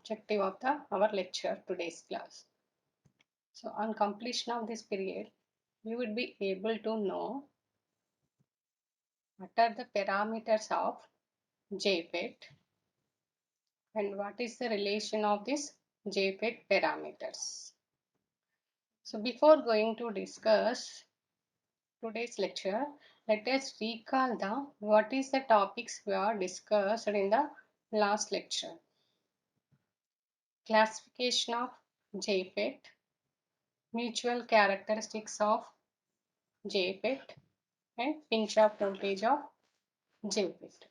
objective of our lecture today's class. So on completion of this period, we would be able to know what are the parameters of JFET and what is the relation of this JFET parameters. So before going to discuss today's lecture, let us recall what is the topics we are discussed in the last lecture. Classification of JFET, mutual characteristics of JFET, and pinch off voltage of JFET.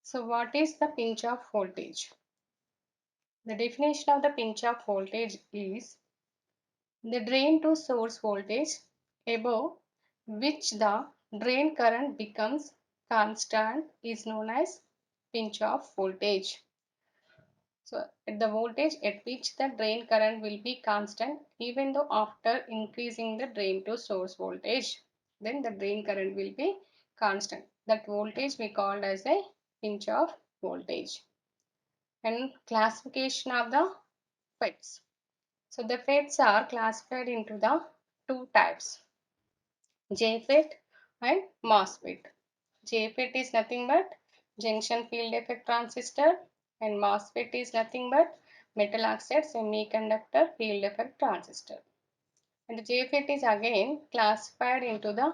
So what is the pinch off voltage? The definition of the pinch off voltage is the drain to source voltage above which the drain current becomes constant is known as pinch off voltage. So at the voltage at which the drain current will be constant even though after increasing the drain to source voltage, then the drain current will be constant. That voltage we called as a pinch off voltage. And classification of the FETs. So the FETs are classified into the two types, JFET and MOSFET. JFET is nothing but junction field effect transistor and MOSFET is nothing but metal oxide semiconductor field effect transistor. And the JFET is again classified into the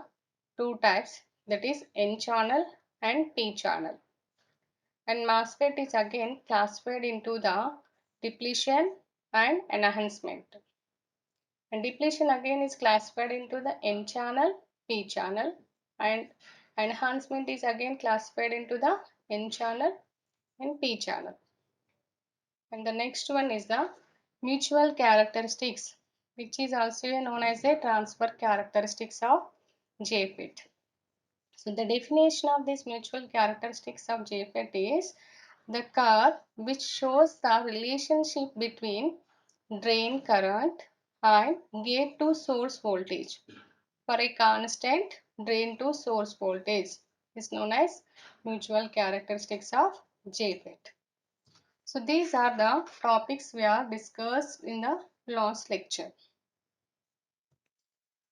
two types, that is N channel and P channel. And MOSFET is again classified into the depletion and enhancement. And depletion again is classified into the N channel, P channel, and enhancement is again classified into the N channel and P channel. And the next one is the mutual characteristics, which is also known as the transfer characteristics of JFET. So the definition of this mutual characteristics of JFET is the curve which shows the relationship between drain current and gate to source voltage for a constant drain to source voltage is known as mutual characteristics of JFET. So these are the topics we are discussed in the last lecture.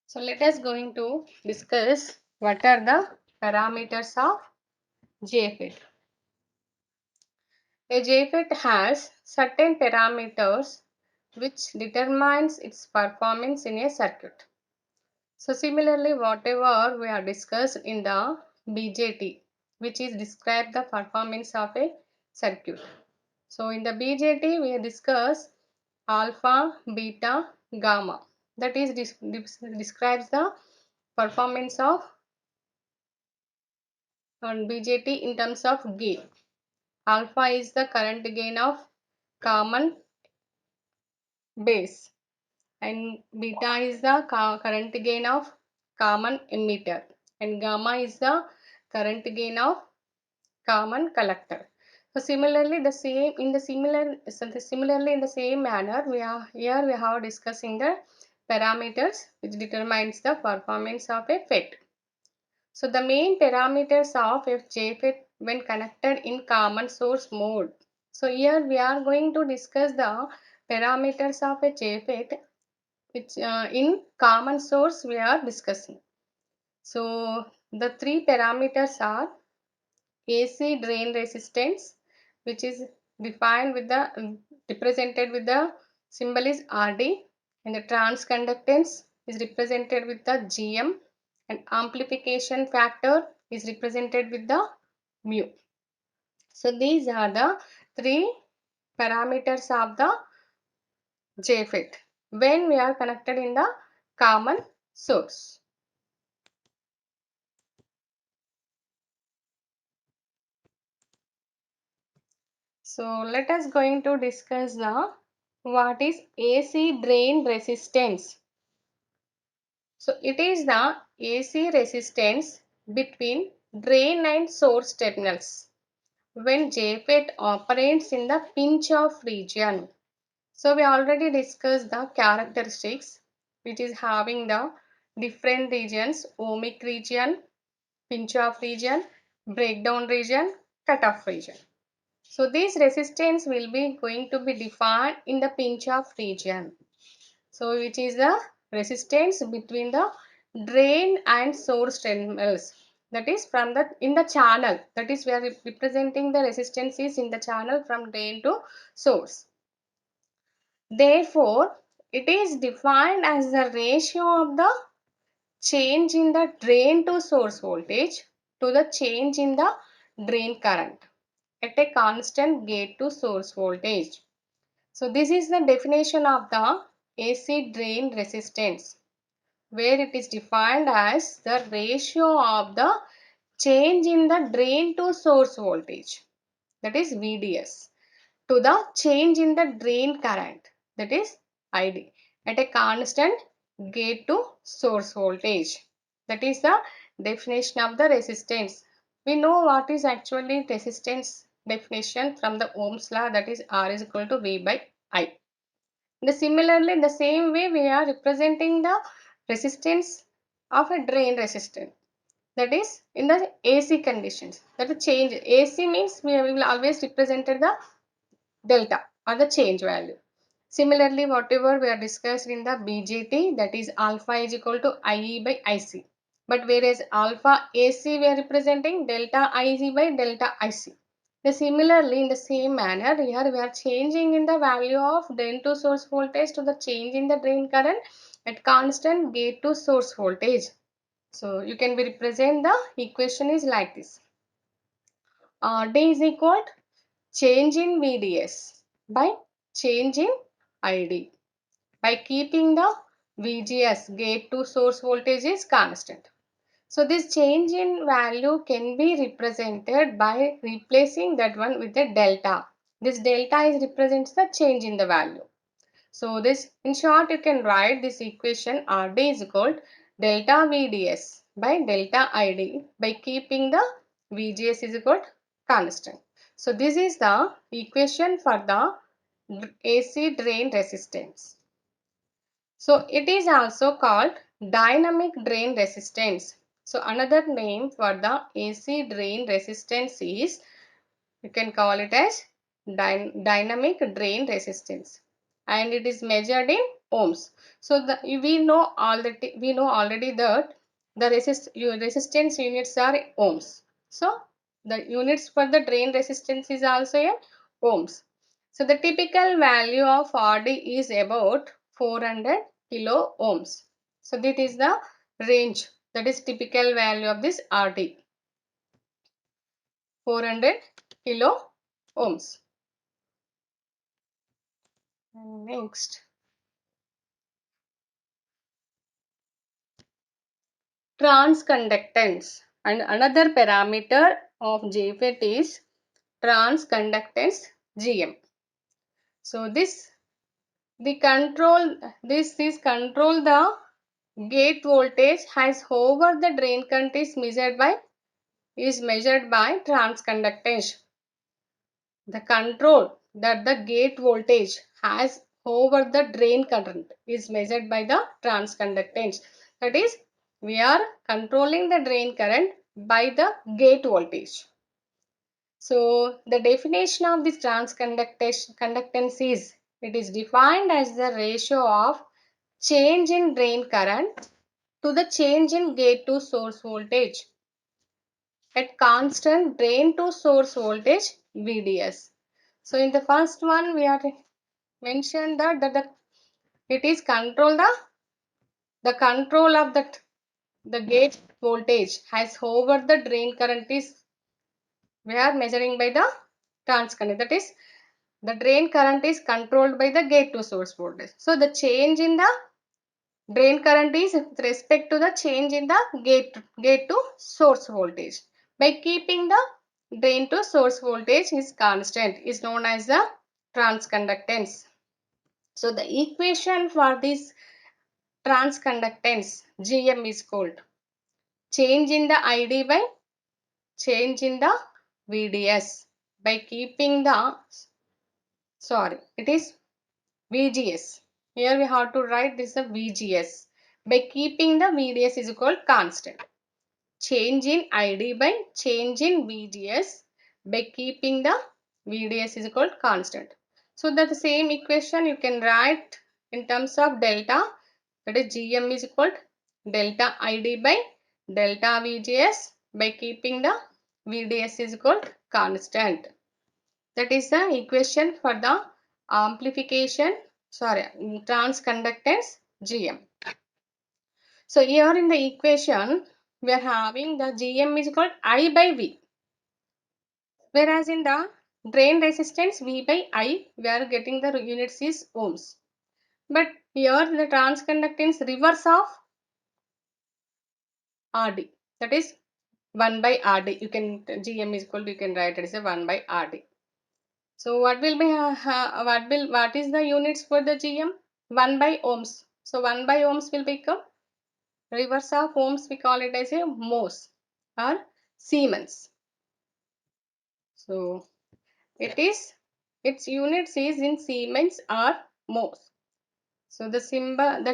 So let us going to discuss what are the parameters of JFET. A JFET has certain parameters which determines its performance in a circuit. So similarly, whatever we are discussed in the BJT, which is describe the performance of a circuit. So in the BJT, we discuss alpha, beta, gamma. That is describes the performance of BJT in terms of gain. Alpha is the current gain of common base and beta is the current gain of common emitter and gamma is the current gain of common collector. So similarly in the same manner we are here we have discussing the parameters which determines the performance of a FET. So the main parameters of a JFET when connected in common source mode. So here we are going to discuss the parameters of a JFET which in common source we are discussing. So the three parameters are AC drain resistance, which is defined with the represented with the symbol is RD, and the transconductance is represented with the GM, and amplification factor is represented with the mu. So these are the three parameters of the JFET when we are connected in the common source. So let us going to discuss the what is AC drain resistance. So it is the AC resistance between drain and source terminals when JFET operates in the pinch off region. So we already discussed the characteristics which is having the different regions, ohmic region, pinch off region, breakdown region, cutoff region. So this resistance will be going to be defined in the pinch off region. So which is the resistance between the drain and source terminals. That is from the in the channel. That is we are representing the resistance is in the channel from drain to source. Therefore, it is defined as the ratio of the change in the drain to source voltage to the change in the drain current at a constant gate to source voltage. So this is the definition of the AC drain resistance, where it is defined as the ratio of the change in the drain to source voltage, that is VDS, to the change in the drain current, that is ID, at a constant gate to source voltage. That is the definition of the resistance. We know what is actually resistance definition from the Ohm's law, that is R is equal to V by I. Similarly, the same way we are representing the resistance of a drain resistance. That is in the AC conditions. That is change. AC means we will always represent the delta or the change value. Similarly, whatever we are discussed in the BJT, that is alpha is equal to IE by IC. But whereas alpha AC we are representing delta IC by delta IC. Similarly, in the same manner, here we are changing in the value of drain to source voltage to the change in the drain current at constant gate to source voltage. So you can be represent the equation is like this. D is equal to change in VDS by change in ID by keeping the VGS gate to source voltage is constant. So this change in value can be represented by replacing that one with a delta. This delta is represents the change in the value. So this, in short, you can write this equation RD is equal to delta VDS by delta ID by keeping the VGS is equal to constant. So this is the equation for the AC drain resistance. So it is also called dynamic drain resistance. So another name for the AC drain resistance is, you can call it as dynamic drain resistance, and it is measured in ohms. So we know already that the resistance units are ohms. So the units for the drain resistance is also in ohms. So the typical value of RD is about 400 kilo ohms. So that is the range, that is typical value of this RD, 400 kilo ohms. And next, transconductance. And another parameter of JFET is transconductance GM. So this control the gate voltage has over the drain current is measured by transconductance. The control that the gate voltage has over the drain current is measured by the transconductance. That is, we are controlling the drain current by the gate voltage. So the definition of this transconductance is, it is defined as the ratio of change in drain current to the change in gate to source voltage at constant drain to source voltage VDS. So in the first one we are mentioned that it is the control of the gate voltage has over the drain current is, we are measuring by the transconductor, that is the drain current is controlled by the gate to source voltage. So the change in the drain current is with respect to the change in the gate to source voltage. By keeping the drain to source voltage is constant is known as the transconductance. So the equation for this transconductance GM is called change in the ID by change in the VDS by keeping the, sorry, it is VGS. Here we have to write this the VGS by keeping the VDS is equal constant. Change in ID by change in VGS by keeping the VDS is equal to constant. So that the same equation you can write in terms of delta, that is Gm is equal to delta ID by delta VGS by keeping the VDS is equal to constant. That is the equation for the amplification, transconductance Gm. So here in the equation we are having the Gm is equal to I by V. Whereas in the drain resistance V by I, we are getting the units is ohms. But here the transconductance reverse of RD. That is 1 by RD. You can Gm is equal to, you can write it as a 1 by RD. So what will be what is the units for the Gm? 1 by ohms. So 1 by ohms will become reverse of ohms, we call it as a mhos or Siemens. So its units is in Siemens or mhos. So the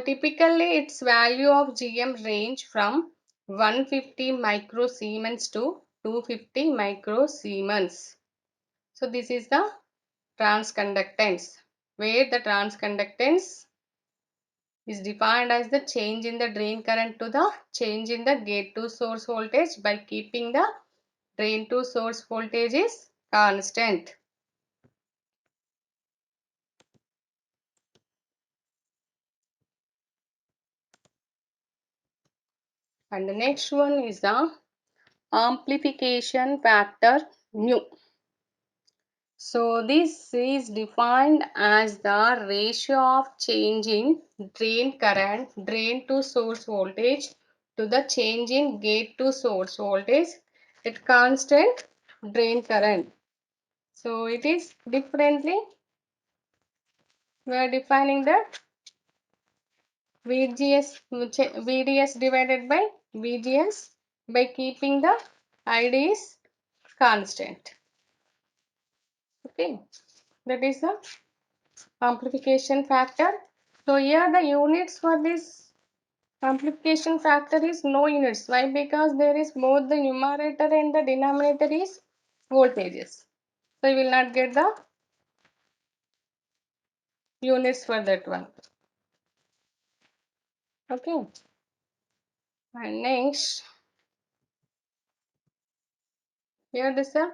typically its value of Gm range from 150 microsiemens to 250 microsiemens. So this is the transconductance, where the transconductance is defined as the change in the drain current to the change in the gate to source voltage by keeping the drain to source voltage is constant. And the next one is the amplification factor mu. So this is defined as the ratio of change in drain current, drain to source voltage to the change in gate to source voltage at constant drain current. So it is differently, we are defining that VDS divided by VGS by keeping the IDs constant. Okay, that is the amplification factor. So here the units for this amplification factor is no units. Why? Because there is both the numerator and the denominator is voltages. So you will not get the units for that one. Okay. And next, here this is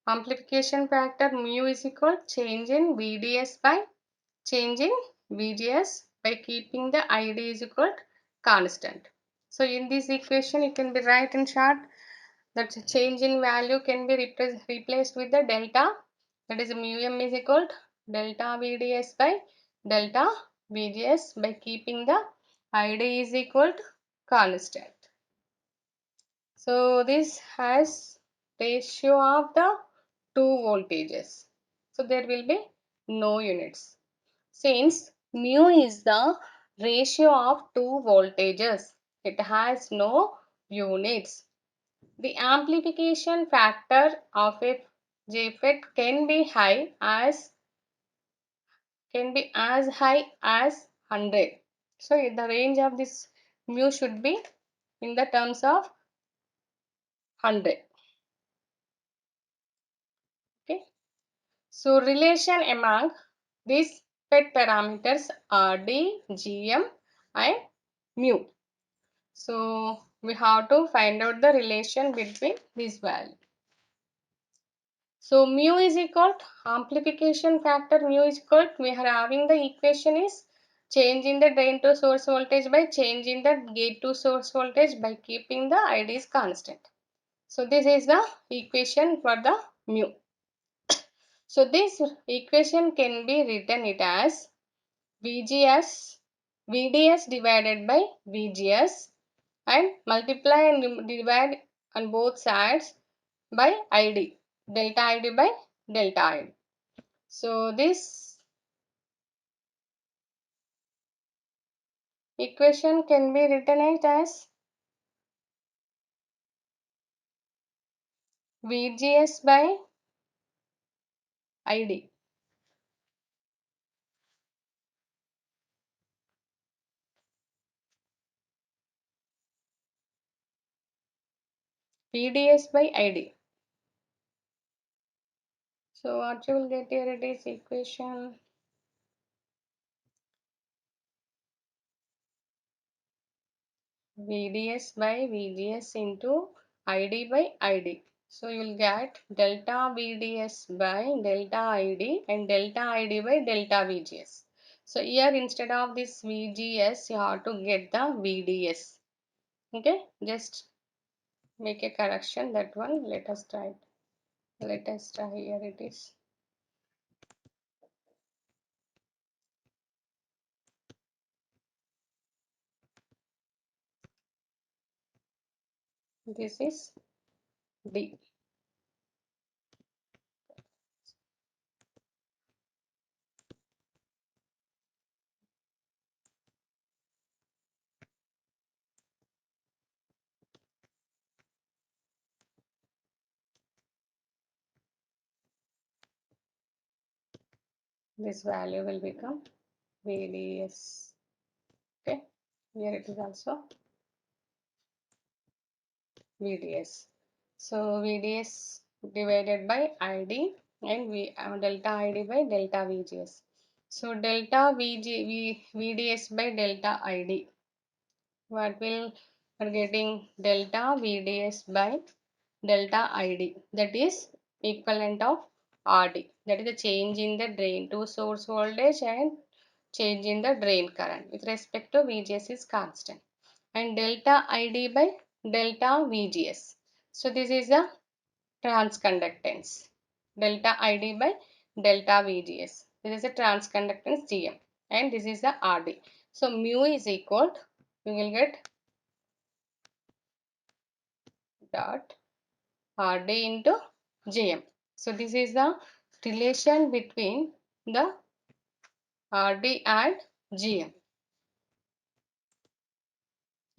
amplification factor mu is equal change in VDS by change in VGS by keeping the ID is equal to constant. So in this equation you can be write in short that change in value can be replaced with the delta, that is mu m is equal to delta VDS by delta VGS by keeping the ID is equal to constant. So this has ratio of the two voltages. So there will be no units. Since mu is the ratio of two voltages, it has no units. The amplification factor of a JFET can be as high as 100. So the range of this mu should be in the terms of 100. Okay. So relation among these FET parameters are D, Gm and mu. So we have to find out the relation between these values. So mu is equal to amplification factor mu is equal to, we are having the equation is change in the drain to source voltage by change in the gate to source voltage by keeping the IDs constant. So this is the equation for the mu. So this equation can be written it as VDS divided by VGS and multiply and divide on both sides by ID, delta ID by delta ID. So this equation can be written it as VGS by ID. VDS by ID. So what you will get here, it is equation VDS by VGS into ID by ID. So you will get delta VDS by delta ID and delta ID by delta VGS. So here instead of this VGS, you have to get the VDS. Okay, just make a correction, that one. Let us try it. Let us try, here it is. This is D. This value will become VDS. Okay, here it is also VDS. So VDS divided by ID and delta ID by delta VGS. So delta VDS by delta ID. What will we're getting delta VDS by delta ID, that is equivalent of RD, that is the change in the drain to source voltage and change in the drain current with respect to VGS is constant, and delta ID by delta VGS. So this is the transconductance, delta ID by delta VGS. This is a transconductance GM and this is the RD. So mu is equal to, we will get dot RD into GM. So this is the relation between the RD and GM.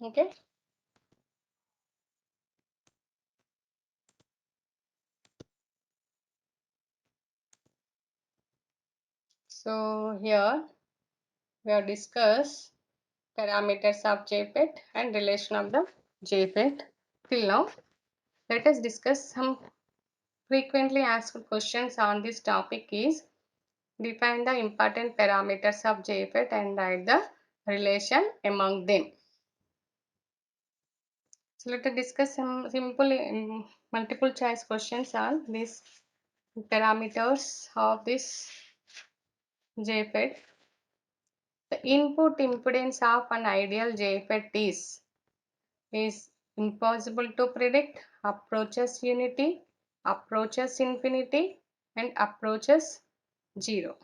Okay. So here we have discussed parameters of JFET and relation of the JFET. Till now, let us discuss some frequently asked questions on this topic is define the important parameters of JFET and write the relation among them. So let us discuss some simple multiple choice questions on these parameters of this JFET. The input impedance of an ideal JFET is impossible to predict, approaches unity, approaches infinity, and approaches 0.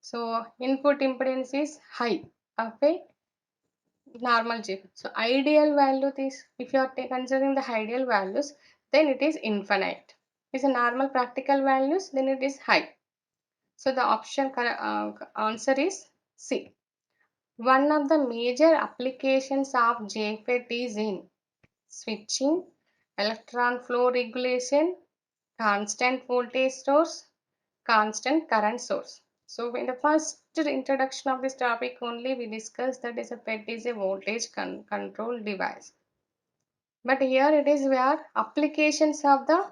So input impedance is high of a normal JFET. So ideal value is, if you are considering the ideal values, then it is infinite. If it's a normal practical values, then it is high. So the answer is C. One of the major applications of JFET is in switching, electron flow regulation, constant voltage source, constant current source. So in the first introduction of this topic only, we discussed that is a FET is a voltage control device. But here it is where applications of the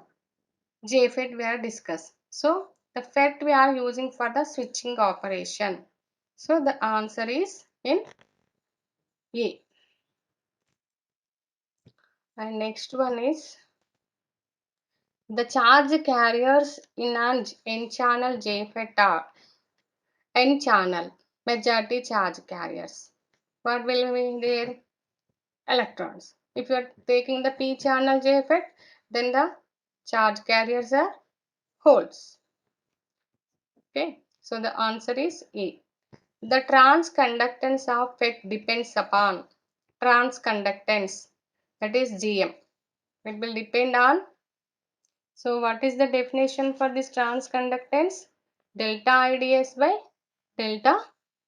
JFET were discussed. So the FET we are using for the switching operation. So the answer is in A. And next one is the charge carriers in an N-channel JFET are N-channel majority charge carriers. What will be their electrons? If you are taking the P-channel JFET, then the charge carriers are holes. Okay, so the answer is A. The transconductance of FET depends upon transconductance, that is GM. It will depend on. So what is the definition for this transconductance? Delta IDS by delta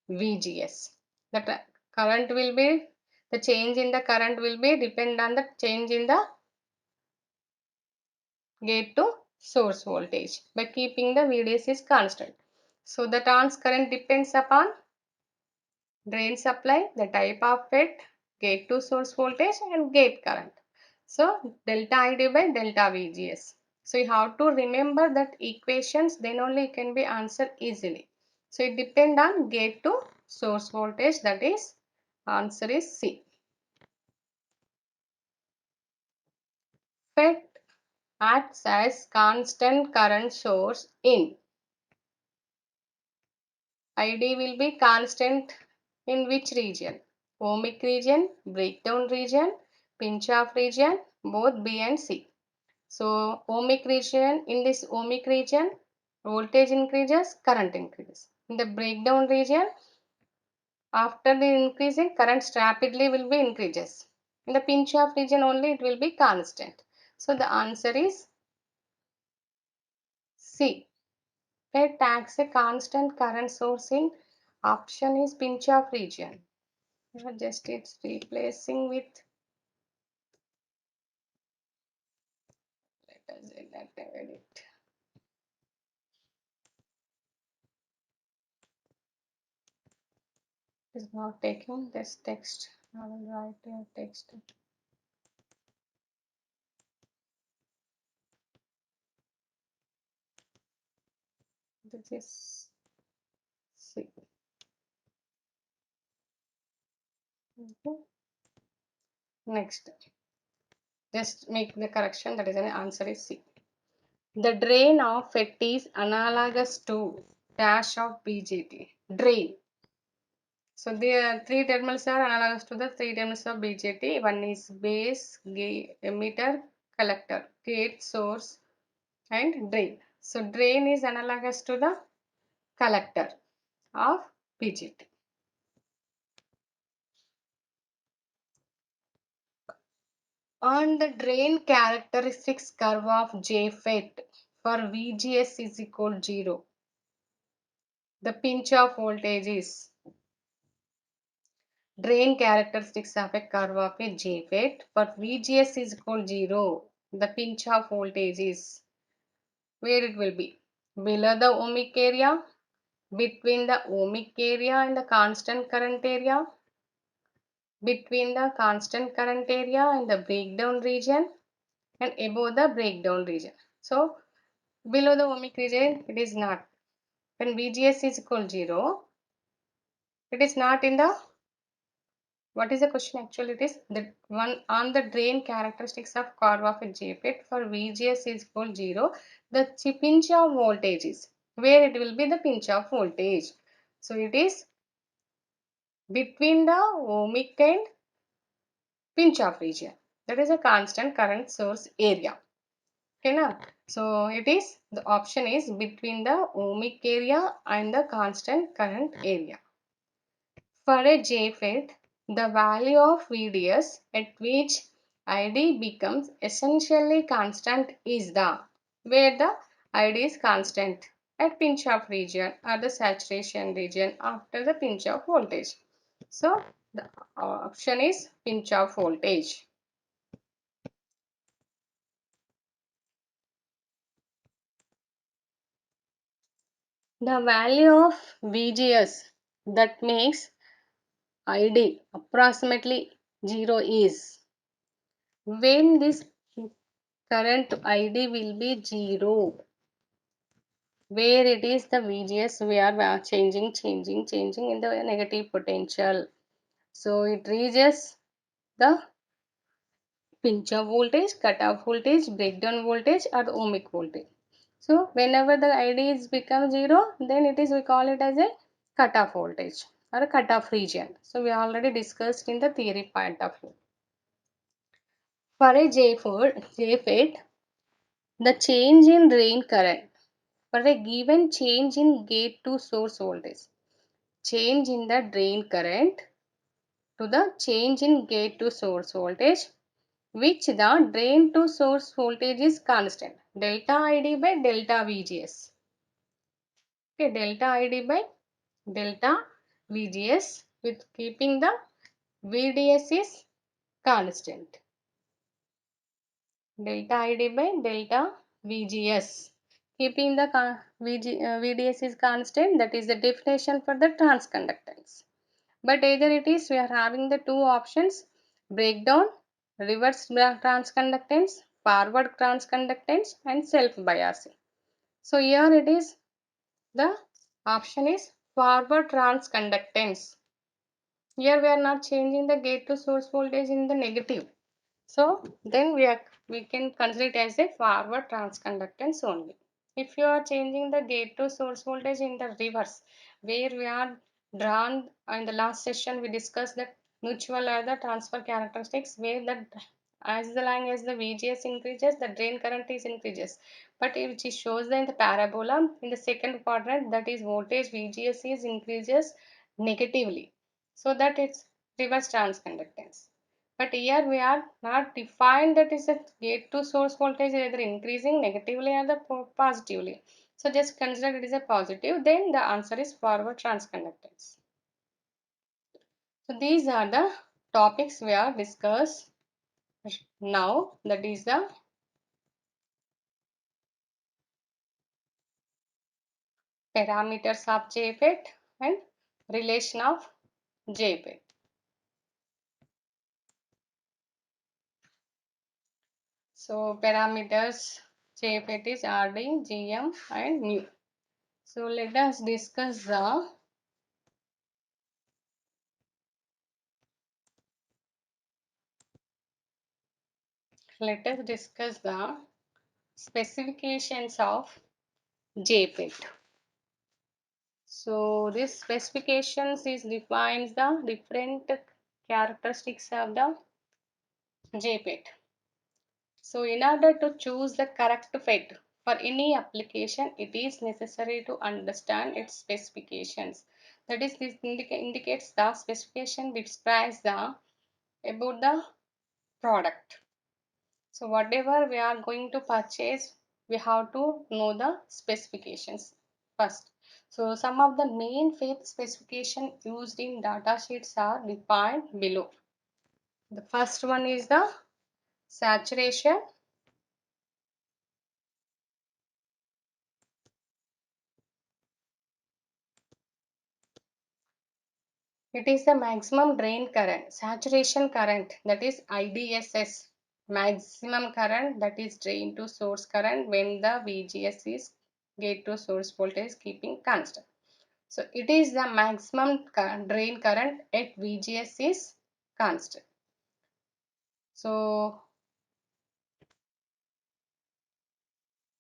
VGS. The current will be, the change in the current will be depend on the change in the gate to source voltage by keeping the VDS is constant. So the trans current depends upon drain supply, the type of FET, gate to source voltage and gate current. So delta ID by delta VGS. So you have to remember that equations, then only it can be answered easily. So it depends on gate to source voltage, that is answer is C. FET acts as constant current source in. ID will be constant in which region? Ohmic region, breakdown region, pinch off region, both B and C. So ohmic region, in this ohmic region, voltage increases, current increases. In the breakdown region, after the increasing, current rapidly will be increases. In the pinch off region only it will be constant. So the answer is C. It acts a constant current source in option is pinch off region. Just it's replacing with, let us say that edit. Is not taking this text. I will write a text. This is C. Okay. Next, just make the correction, that is an answer is C. The drain of FET is analogous to dash of BJT. Drain. So the three terminals are analogous to the three terminals of BJT. One is base, gate, emitter, collector, gate, source, and drain. So drain is analogous to the collector of BJT. On the drain characteristics curve of JFET for VGS is equal to 0, the pinch off voltage is drain characteristics of a curve of a JFET for VGS is equal to 0, the pinch off voltage is where it will be below the ohmic area, between the ohmic area and the constant current area, between the constant current area and the breakdown region, and above the breakdown region. So below the ohmic region it is not. When VGS is equal to 0, it is not in the, what is the question actually? It is the one on the drain characteristics of curve of a JFET for VGS is equal to 0, the pinch off voltage is where it will be the pinch off voltage. So it is between the ohmic and pinch off region, that is a constant current source area. Okay na? So it is, the option is between the ohmic area and the constant current area. For a JFET, the value of VDS at which ID becomes essentially constant is the, where the ID is constant at pinch off region or the saturation region after the pinch off voltage. So the option is pinch off voltage. The value of VGS that makes ID approximately 0 is when this current ID will be 0, where it is the VGS we are changing in the negative potential. So it reaches the pinch off voltage, cut off voltage, breakdown voltage or the ohmic voltage. So whenever the ID is become 0, then it is, we call it as a cut off voltage or a cut off region. So we already discussed in the theory point of view. For a JFET, the change in drain current for a given change in gate to source voltage, change in the drain current to the change in gate to source voltage, which the drain to source voltage is constant, delta ID by delta VGS. Okay, delta ID by delta VGS with keeping the VDS is constant. Delta ID by delta VGS. Keeping the VDS is constant, that is the definition for the transconductance. But either it is, we are having the two options, breakdown, reverse transconductance, forward transconductance and self-biasing. So here it is, the option is forward transconductance. Here we are not changing the gate to source voltage in the negative. So then we can consider it as a forward transconductance only. If you are changing the gate to source voltage in the reverse, where we are drawn in the last session, we discussed that mutual or the transfer characteristics, where the as long as the VGS increases, the drain current is increases. But it shows that in the parabola in the second quadrant, that is voltage VGS is increases negatively. So that it's reverse transconductance. But here we are not defined that is a gate to source voltage either increasing negatively or the positively. So just consider it is a positive, then the answer is forward transconductance. So these are the topics we are discussed now, that is the parameters of JFET and relation of JFET. So parameters JFET is RD, GM and mu. So let us discuss the specifications of JFET. So this specifications is defines the different characteristics of the JFET. So in order to choose the correct FET for any application, it is necessary to understand its specifications. That is, this indicates the specification describes the about the product. So whatever we are going to purchase, we have to know the specifications first. So some of the main FET specification used in data sheets are defined below. The first one is the saturation. It is the maximum drain current, saturation current, that is IDSS, maximum current, that is drain to source current, when the VGS is gate to source voltage keeping constant. So it is the maximum drain current at VGS is constant. So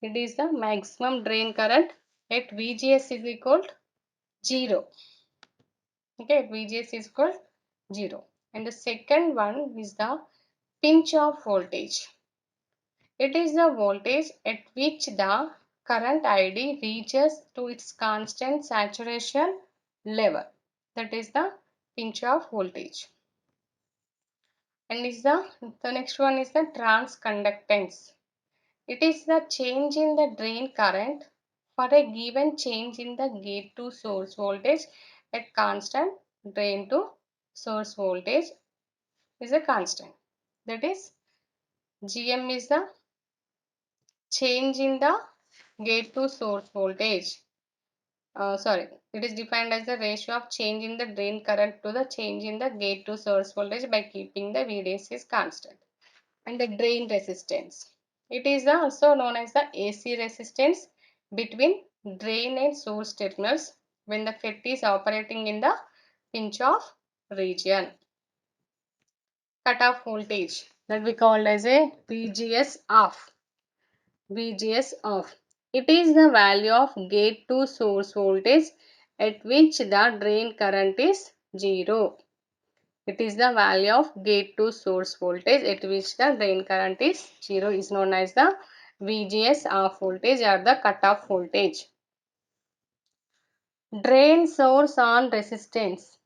it is the maximum drain current at VGS is equal to 0. Okay, at VGS is equal to 0. And the second one is the pinch off voltage. It is the voltage at which the current ID reaches to its constant saturation level. That is the pinch off voltage. And is the next one is the transconductance. It is the change in the drain current for a given change in the gate to source voltage at constant drain to source voltage is a constant. That is GM is the change in the gate to source voltage. It is defined as the ratio of change in the drain current to the change in the gate to source voltage by keeping the VDS is constant. And the drain resistance. It is also known as the AC resistance between drain and source terminals when the FET is operating in the pinch off region. Cutoff voltage, that we call as a VGS off. VGS off. It is the value of gate to source voltage at which the drain current is 0. It is the value of gate to source voltage at which the drain current is 0 is known as the VGS off voltage or the cutoff voltage. Drain source on resistance.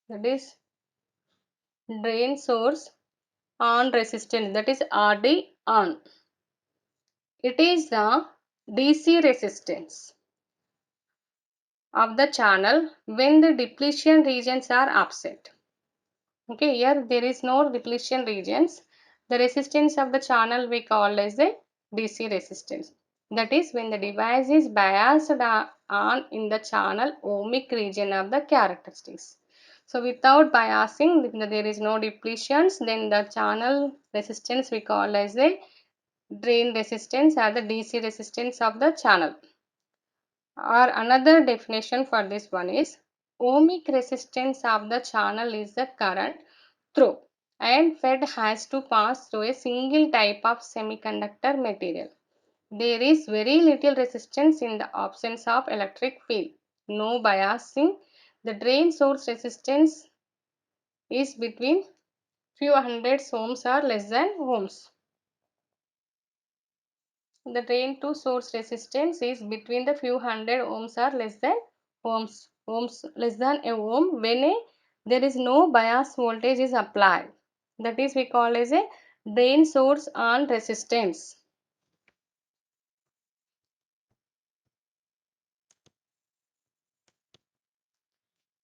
That is drain source on resistance, that is RD on. It is the DC resistance of the channel when the depletion regions are upset. Okay, here there is no depletion regions. The resistance of the channel we call as a DC resistance. That is when the device is biased on in the channel ohmic region of the characteristics. So without biasing, if there is no depletions, then the channel resistance we call as a drain resistance or the DC resistance of the channel. Or another definition for this one is ohmic resistance of the channel is the current through, and FET has to pass through a single type of semiconductor material. There is very little resistance in the absence of electric field. No biasing. The drain source resistance is between few hundred ohms or less than ohms. The drain to source resistance is between the few hundred ohms or less than ohms less than a ohm when there is no bias voltage is applied. That is we call as a drain source on resistance.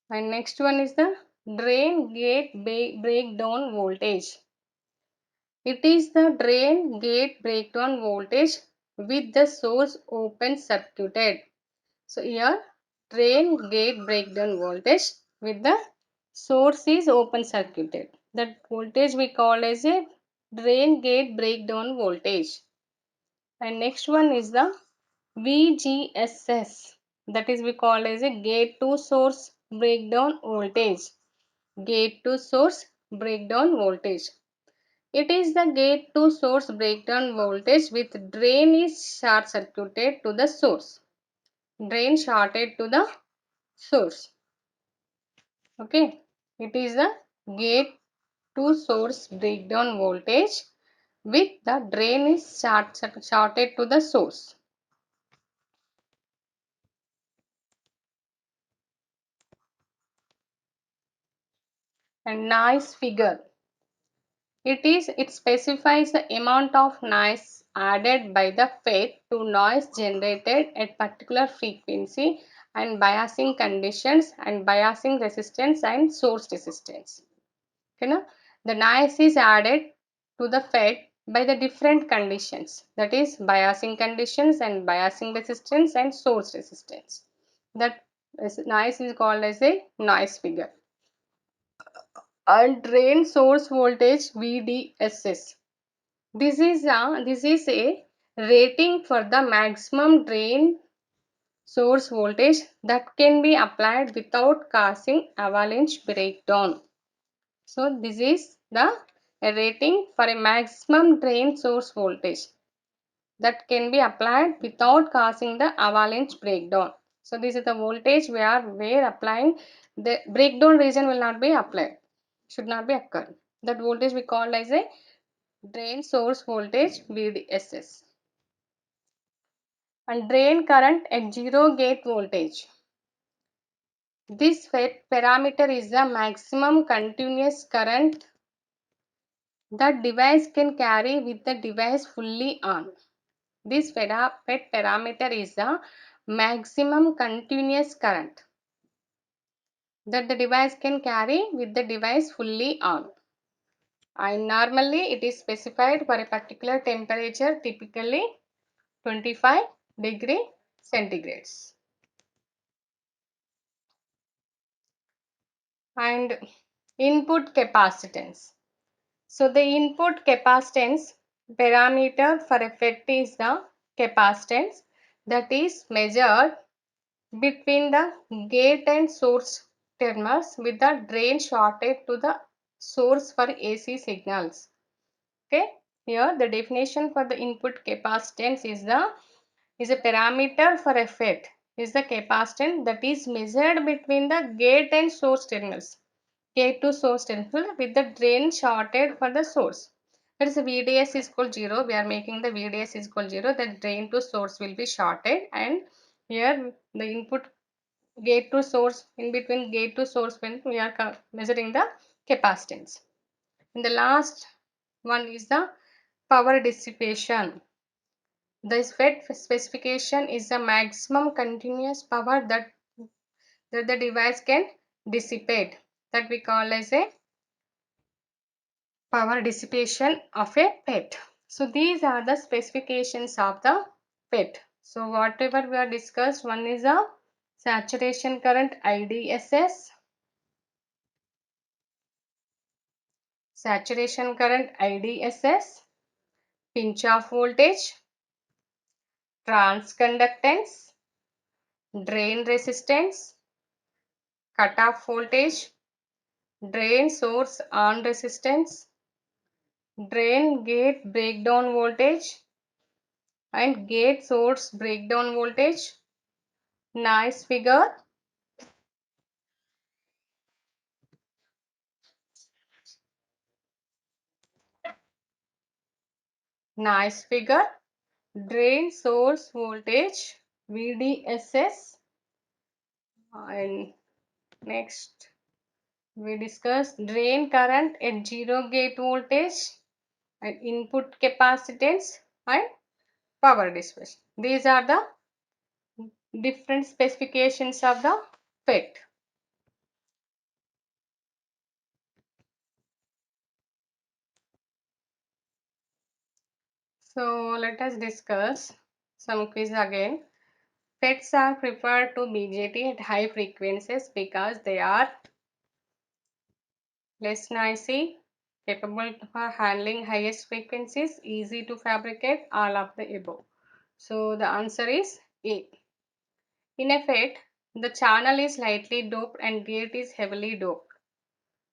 And next one is the drain gate breakdown voltage. It is the drain gate breakdown voltage with the source open circuited. So here drain gate breakdown voltage with the source is open circuited. That voltage we call as a drain gate breakdown voltage. And next one is the VGSS, that is we call as a gate to source breakdown voltage. Gate to source breakdown voltage. It is the gate to source breakdown voltage with drain is short circuited to the source. Drain shorted to the source. Okay. It is the gate to source breakdown voltage with the drain is shorted to the source. And noise figure. It specifies the amount of noise added by the FET to noise generated at particular frequency and biasing conditions and biasing resistance and source resistance. Okay, na? The noise is added to the FET by the different conditions, that is biasing conditions and biasing resistance and source resistance. That noise is called as a noise figure. And drain source voltage VDSS. This is a rating for the maximum drain source voltage that can be applied without causing avalanche breakdown. So this is the rating for a maximum drain source voltage that can be applied without causing the avalanche breakdown. So this is the voltage we are applying. The breakdown region will not be applied, should not be occurred. That voltage we call as a drain source voltage VDSS. And drain current at zero gate voltage. This parameter is the maximum continuous current that device can carry with the device fully on. This FET parameter is the maximum continuous current that the device can carry with the device fully on. And normally it is specified for a particular temperature, typically 25 °C. And input capacitance. So the input capacitance parameter for a FET is the capacitance that is measured between the gate and source terminals with the drain shorted to the source for AC signals. Okay, here the definition for the input capacitance is a parameter for a FET is the capacitance that is measured between the gate and source terminals. Gate to source terminal with the drain shorted for the source. That is VDS is equal 0. We are making the VDS is equal 0. The drain to source will be shorted, and here the input gate to source, in between gate to source when we are measuring the capacitance. And the last one is the power dissipation. The FET specification is the maximum continuous power that the device can dissipate, that we call as a power dissipation of a FET. So these are the specifications of the FET. So whatever we are discussed, one is a saturation current IDSS, saturation current IDSS, pinch off voltage, transconductance, drain resistance, cutoff voltage, drain source on resistance, drain gate breakdown voltage and gate source breakdown voltage, nice figure, drain source voltage VDSS, and next we discuss drain current at zero gate voltage and input capacitance and power dissipation. These are the different specifications of the FET. So let us discuss some quiz again. FETs are preferred to BJT at high frequencies because they are less noisy, capable for handling highest frequencies, easy to fabricate, all of the above. So the answer is A. In a FET, the channel is lightly doped and gate is heavily doped.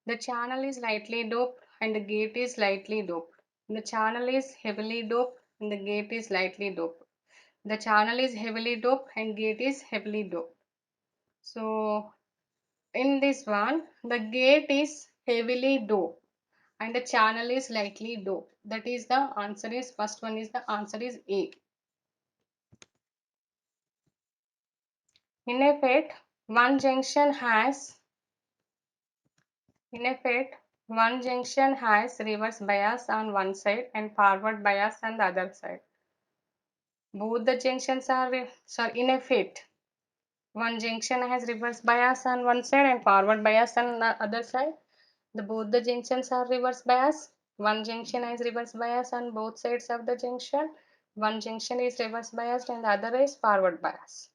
The channel is lightly doped and the gate is lightly doped. The channel is heavily doped and the gate is lightly doped. The channel is heavily doped and gate is heavily doped. So in this one, the gate is heavily doped and the channel is lightly doped. That is the answer is first one is the answer is A. In a FET, one junction has In a FET, one junction has reverse bias on one side and forward bias on the other side. Both the junctions are in a FET. One junction has reverse bias on one side and forward bias on the other side. Both the junctions are reverse bias. One junction has reverse bias on both sides of the junction. One junction is reverse biased and the other is forward bias.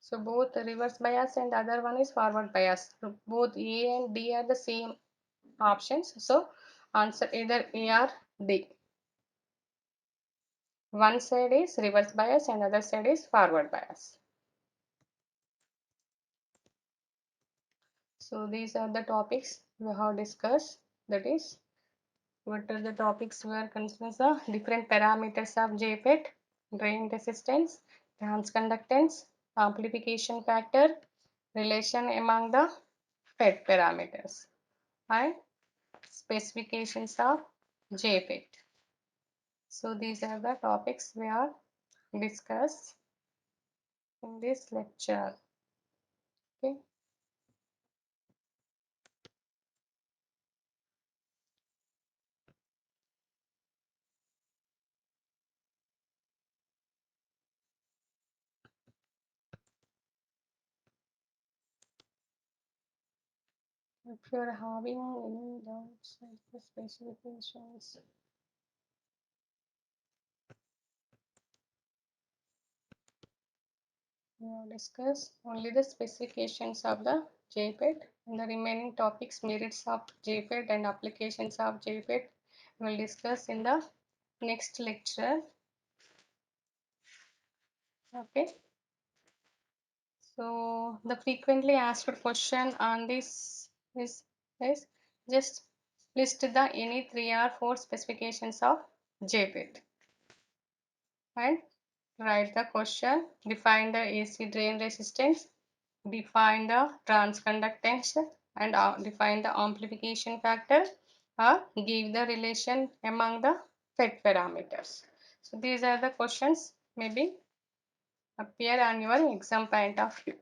So both reverse bias and the other one is forward bias. So both A and D are the same options. So answer either A or D. One side is reverse bias and other side is forward bias. So these are the topics we have discussed. That is, what are the topics we are considering? The different parameters of JFET, drain resistance, transconductance, amplification factor, relation among the FET parameters, and specifications of JFET. So these are the topics we are discussed in this lecture. Okay. If you are having any doubts with the specifications, we will discuss only the specifications of the JFET and the remaining topics, merits of JFET and applications of JFET, we will discuss in the next lecture. Okay. So the frequently asked question on this is just list the any 3 or 4 specifications of JFET and write the question. Define the AC drain resistance, define the transconductance and define the amplification factor, or give the relation among the FET parameters. So these are the questions maybe appear on your exam point of view.